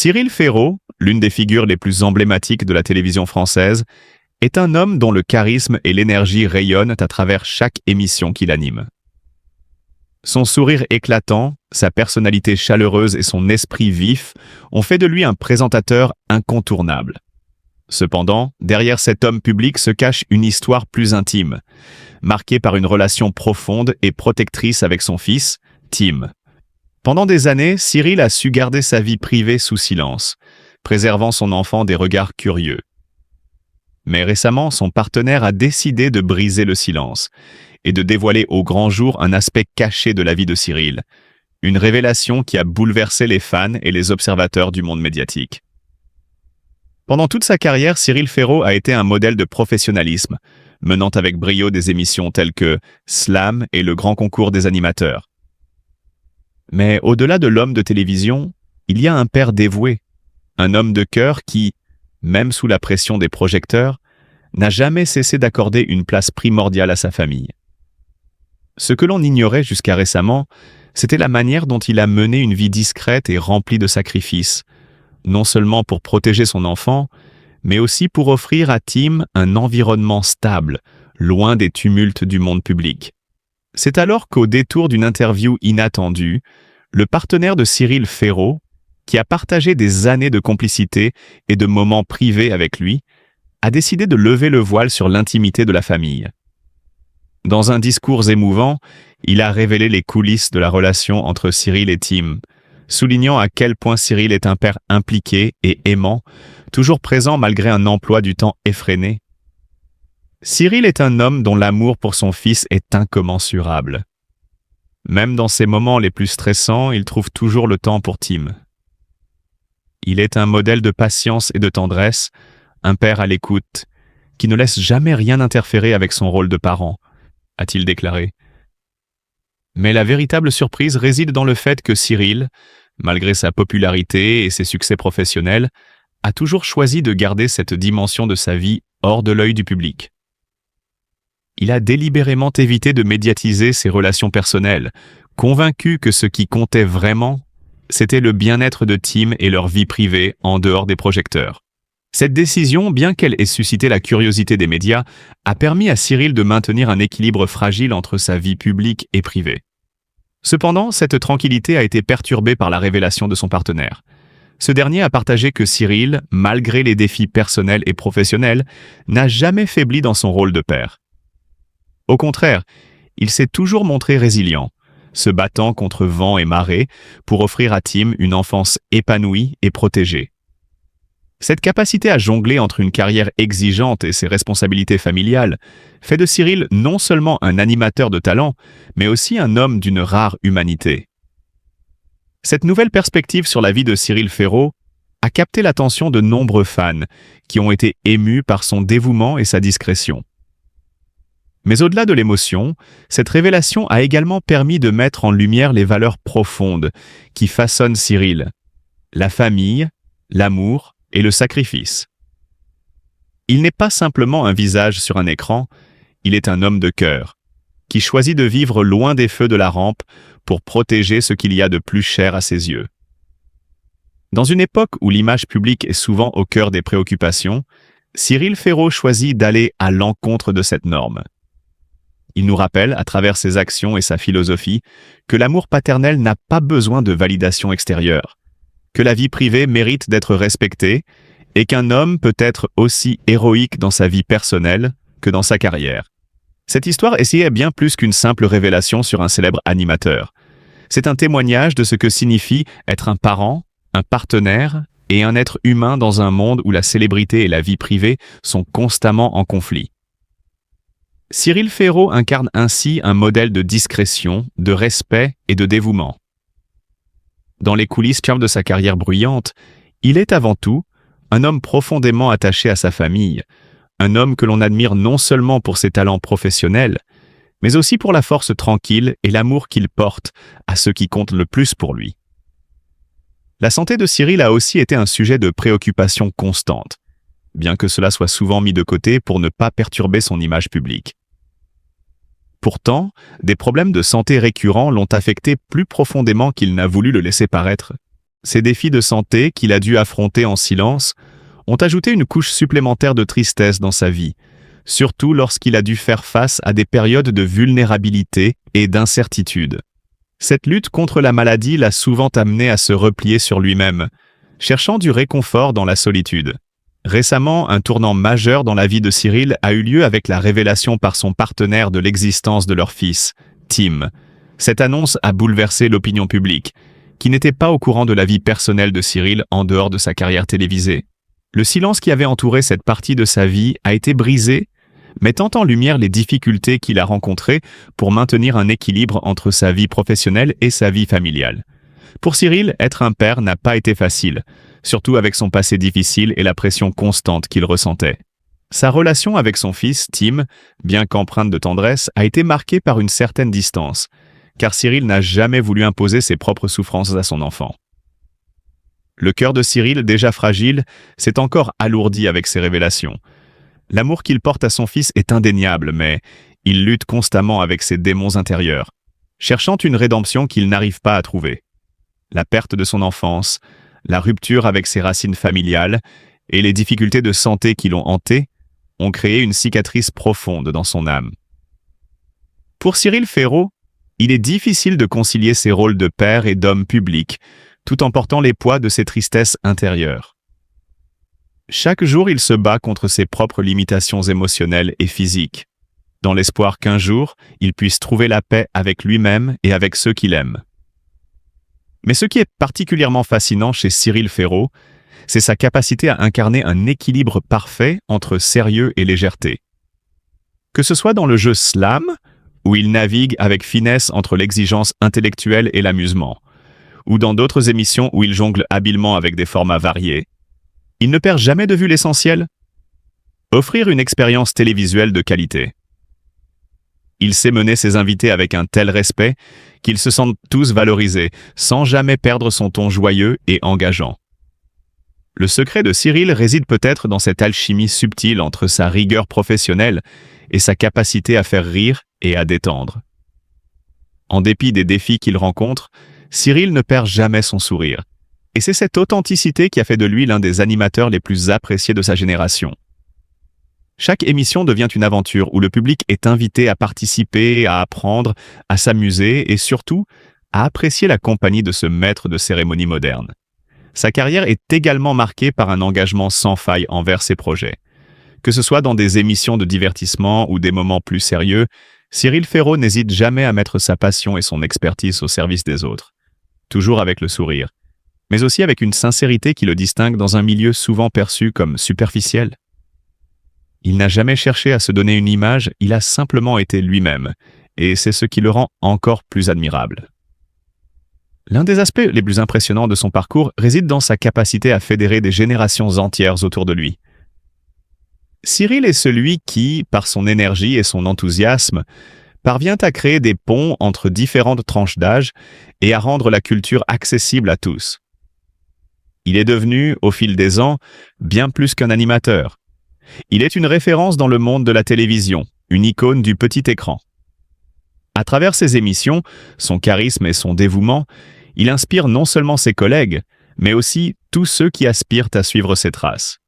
Cyril Ferraud, l'une des figures les plus emblématiques de la télévision française, est un homme dont le charisme et l'énergie rayonnent à travers chaque émission qu'il anime. Son sourire éclatant, sa personnalité chaleureuse et son esprit vif ont fait de lui un présentateur incontournable. Cependant, derrière cet homme public se cache une histoire plus intime, marquée par une relation profonde et protectrice avec son fils, Tim. Pendant des années, Cyril a su garder sa vie privée sous silence, préservant son enfant des regards curieux. Mais récemment, son partenaire a décidé de briser le silence et de dévoiler au grand jour un aspect caché de la vie de Cyril, une révélation qui a bouleversé les fans et les observateurs du monde médiatique. Pendant toute sa carrière, Cyril Ferraud a été un modèle de professionnalisme, menant avec brio des émissions telles que Slam et le Grand Concours des animateurs. Mais au-delà de l'homme de télévision, il y a un père dévoué, un homme de cœur qui, même sous la pression des projecteurs, n'a jamais cessé d'accorder une place primordiale à sa famille. Ce que l'on ignorait jusqu'à récemment, c'était la manière dont il a mené une vie discrète et remplie de sacrifices, non seulement pour protéger son enfant, mais aussi pour offrir à Tim un environnement stable, loin des tumultes du monde public. C'est alors qu'au détour d'une interview inattendue, le partenaire de Cyril Ferraud, qui a partagé des années de complicité et de moments privés avec lui, a décidé de lever le voile sur l'intimité de la famille. Dans un discours émouvant, il a révélé les coulisses de la relation entre Cyril et Tim, soulignant à quel point Cyril est un père impliqué et aimant, toujours présent malgré un emploi du temps effréné. Cyril est un homme dont l'amour pour son fils est incommensurable. Même dans ses moments les plus stressants, il trouve toujours le temps pour Tim. Il est un modèle de patience et de tendresse, un père à l'écoute, qui ne laisse jamais rien interférer avec son rôle de parent, a-t-il déclaré. Mais la véritable surprise réside dans le fait que Cyril, malgré sa popularité et ses succès professionnels, a toujours choisi de garder cette dimension de sa vie hors de l'œil du public. Il a délibérément évité de médiatiser ses relations personnelles, convaincu que ce qui comptait vraiment, c'était le bien-être de Tim et leur vie privée en dehors des projecteurs. Cette décision, bien qu'elle ait suscité la curiosité des médias, a permis à Cyril de maintenir un équilibre fragile entre sa vie publique et privée. Cependant, cette tranquillité a été perturbée par la révélation de son partenaire. Ce dernier a partagé que Cyril, malgré les défis personnels et professionnels, n'a jamais faibli dans son rôle de père. Au contraire, il s'est toujours montré résilient, se battant contre vent et marée pour offrir à Tim une enfance épanouie et protégée. Cette capacité à jongler entre une carrière exigeante et ses responsabilités familiales fait de Cyril non seulement un animateur de talent, mais aussi un homme d'une rare humanité. Cette nouvelle perspective sur la vie de Cyril Ferraud a capté l'attention de nombreux fans qui ont été émus par son dévouement et sa discrétion. Mais au-delà de l'émotion, cette révélation a également permis de mettre en lumière les valeurs profondes qui façonnent Cyril: la famille, l'amour et le sacrifice. Il n'est pas simplement un visage sur un écran, il est un homme de cœur, qui choisit de vivre loin des feux de la rampe pour protéger ce qu'il y a de plus cher à ses yeux. Dans une époque où l'image publique est souvent au cœur des préoccupations, Cyril Ferraud choisit d'aller à l'encontre de cette norme. Il nous rappelle, à travers ses actions et sa philosophie, que l'amour paternel n'a pas besoin de validation extérieure, que la vie privée mérite d'être respectée et qu'un homme peut être aussi héroïque dans sa vie personnelle que dans sa carrière. Cette histoire est bien plus qu'une simple révélation sur un célèbre animateur. C'est un témoignage de ce que signifie être un parent, un partenaire et un être humain dans un monde où la célébrité et la vie privée sont constamment en conflit. Cyril Ferraud incarne ainsi un modèle de discrétion, de respect et de dévouement. Dans les coulisses de sa carrière bruyante, il est avant tout un homme profondément attaché à sa famille, un homme que l'on admire non seulement pour ses talents professionnels, mais aussi pour la force tranquille et l'amour qu'il porte à ceux qui comptent le plus pour lui. La santé de Cyril a aussi été un sujet de préoccupation constante, bien que cela soit souvent mis de côté pour ne pas perturber son image publique. Pourtant, des problèmes de santé récurrents l'ont affecté plus profondément qu'il n'a voulu le laisser paraître. Ces défis de santé qu'il a dû affronter en silence ont ajouté une couche supplémentaire de tristesse dans sa vie, surtout lorsqu'il a dû faire face à des périodes de vulnérabilité et d'incertitude. Cette lutte contre la maladie l'a souvent amené à se replier sur lui-même, cherchant du réconfort dans la solitude. Récemment, un tournant majeur dans la vie de Cyril a eu lieu avec la révélation par son partenaire de l'existence de leur fils, Tim. Cette annonce a bouleversé l'opinion publique, qui n'était pas au courant de la vie personnelle de Cyril en dehors de sa carrière télévisée. Le silence qui avait entouré cette partie de sa vie a été brisé, mettant en lumière les difficultés qu'il a rencontrées pour maintenir un équilibre entre sa vie professionnelle et sa vie familiale. Pour Cyril, être un père n'a pas été facile, surtout avec son passé difficile et la pression constante qu'il ressentait. Sa relation avec son fils, Tim, bien qu'empreinte de tendresse, a été marquée par une certaine distance, car Cyril n'a jamais voulu imposer ses propres souffrances à son enfant. Le cœur de Cyril, déjà fragile, s'est encore alourdi avec ces révélations. L'amour qu'il porte à son fils est indéniable, mais il lutte constamment avec ses démons intérieurs, cherchant une rédemption qu'il n'arrive pas à trouver. La perte de son enfance, la rupture avec ses racines familiales et les difficultés de santé qui l'ont hanté ont créé une cicatrice profonde dans son âme. Pour Cyril Ferraud, il est difficile de concilier ses rôles de père et d'homme public, tout en portant les poids de ses tristesses intérieures. Chaque jour, il se bat contre ses propres limitations émotionnelles et physiques, dans l'espoir qu'un jour, il puisse trouver la paix avec lui-même et avec ceux qu'il aime. Mais ce qui est particulièrement fascinant chez Cyril Ferraud, c'est sa capacité à incarner un équilibre parfait entre sérieux et légèreté. Que ce soit dans le jeu Slam, où il navigue avec finesse entre l'exigence intellectuelle et l'amusement, ou dans d'autres émissions où il jongle habilement avec des formats variés, il ne perd jamais de vue l'essentiel: offrir une expérience télévisuelle de qualité. Il sait mener ses invités avec un tel respect qu'ils se sentent tous valorisés, sans jamais perdre son ton joyeux et engageant. Le secret de Cyril réside peut-être dans cette alchimie subtile entre sa rigueur professionnelle et sa capacité à faire rire et à détendre. En dépit des défis qu'il rencontre, Cyril ne perd jamais son sourire. Et c'est cette authenticité qui a fait de lui l'un des animateurs les plus appréciés de sa génération. Chaque émission devient une aventure où le public est invité à participer, à apprendre, à s'amuser et surtout à apprécier la compagnie de ce maître de cérémonie moderne. Sa carrière est également marquée par un engagement sans faille envers ses projets. Que ce soit dans des émissions de divertissement ou des moments plus sérieux, Cyril Ferraud n'hésite jamais à mettre sa passion et son expertise au service des autres. Toujours avec le sourire, mais aussi avec une sincérité qui le distingue dans un milieu souvent perçu comme superficiel. Il n'a jamais cherché à se donner une image, il a simplement été lui-même, et c'est ce qui le rend encore plus admirable. L'un des aspects les plus impressionnants de son parcours réside dans sa capacité à fédérer des générations entières autour de lui. Cyril est celui qui, par son énergie et son enthousiasme, parvient à créer des ponts entre différentes tranches d'âge et à rendre la culture accessible à tous. Il est devenu, au fil des ans, bien plus qu'un animateur. Il est une référence dans le monde de la télévision, une icône du petit écran. À travers ses émissions, son charisme et son dévouement, il inspire non seulement ses collègues, mais aussi tous ceux qui aspirent à suivre ses traces.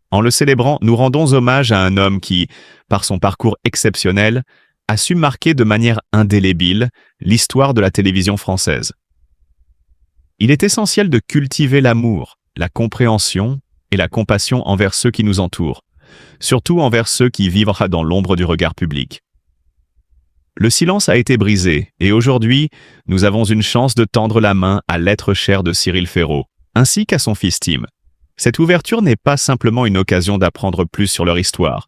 En le célébrant, nous rendons hommage à un homme qui, par son parcours exceptionnel, a su marquer de manière indélébile l'histoire de la télévision française. Il est essentiel de cultiver l'amour, la compréhension et la compassion envers ceux qui nous entourent, surtout envers ceux qui vivent dans l'ombre du regard public. Le silence a été brisé et aujourd'hui, nous avons une chance de tendre la main à l'être cher de Cyril Ferraud, ainsi qu'à son fils Tim. Cette ouverture n'est pas simplement une occasion d'apprendre plus sur leur histoire,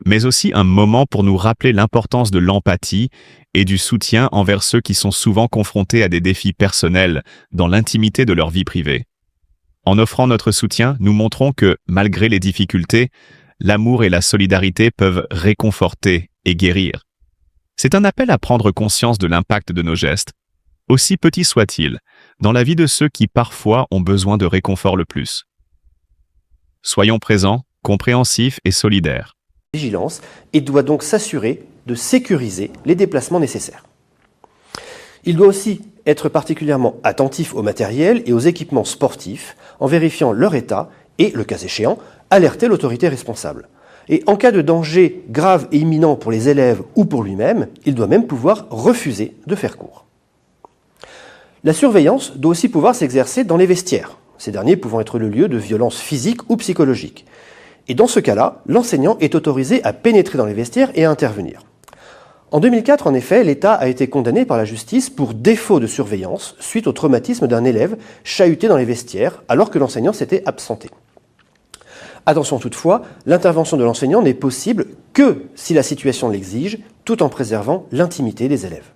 mais aussi un moment pour nous rappeler l'importance de l'empathie et du soutien envers ceux qui sont souvent confrontés à des défis personnels dans l'intimité de leur vie privée. En offrant notre soutien, nous montrons que, malgré les difficultés, l'amour et la solidarité peuvent réconforter et guérir. C'est un appel à prendre conscience de l'impact de nos gestes, aussi petits soient-ils, dans la vie de ceux qui parfois ont besoin de réconfort le plus. Soyons présents, compréhensifs et solidaires. Vigilance et doit donc s'assurer de sécuriser les déplacements nécessaires. Il doit aussi être particulièrement attentif au matériel et aux équipements sportifs en vérifiant leur état et, le cas échéant, alerter l'autorité responsable. Et en cas de danger grave et imminent pour les élèves ou pour lui-même, il doit même pouvoir refuser de faire cours. La surveillance doit aussi pouvoir s'exercer dans les vestiaires, ces derniers pouvant être le lieu de violences physiques ou psychologiques. Et dans ce cas-là, l'enseignant est autorisé à pénétrer dans les vestiaires et à intervenir. En 2004, en effet, l'État a été condamné par la justice pour défaut de surveillance suite au traumatisme d'un élève chahuté dans les vestiaires alors que l'enseignant s'était absenté. Attention toutefois, l'intervention de l'enseignant n'est possible que si la situation l'exige, tout en préservant l'intimité des élèves.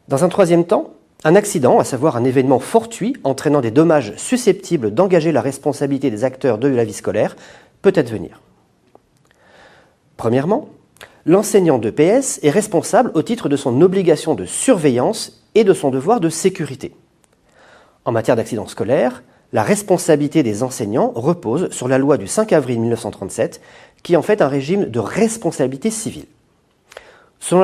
Dans un troisième temps, un accident, à savoir un événement fortuit entraînant des dommages susceptibles d'engager la responsabilité des acteurs de la vie scolaire, peut advenir. Premièrement, l'enseignant de PS est responsable au titre de son obligation de surveillance et de son devoir de sécurité. En matière d'accident scolaire, la responsabilité des enseignants repose sur la loi du 5 avril 1937, qui en fait un régime de responsabilité civile. Selon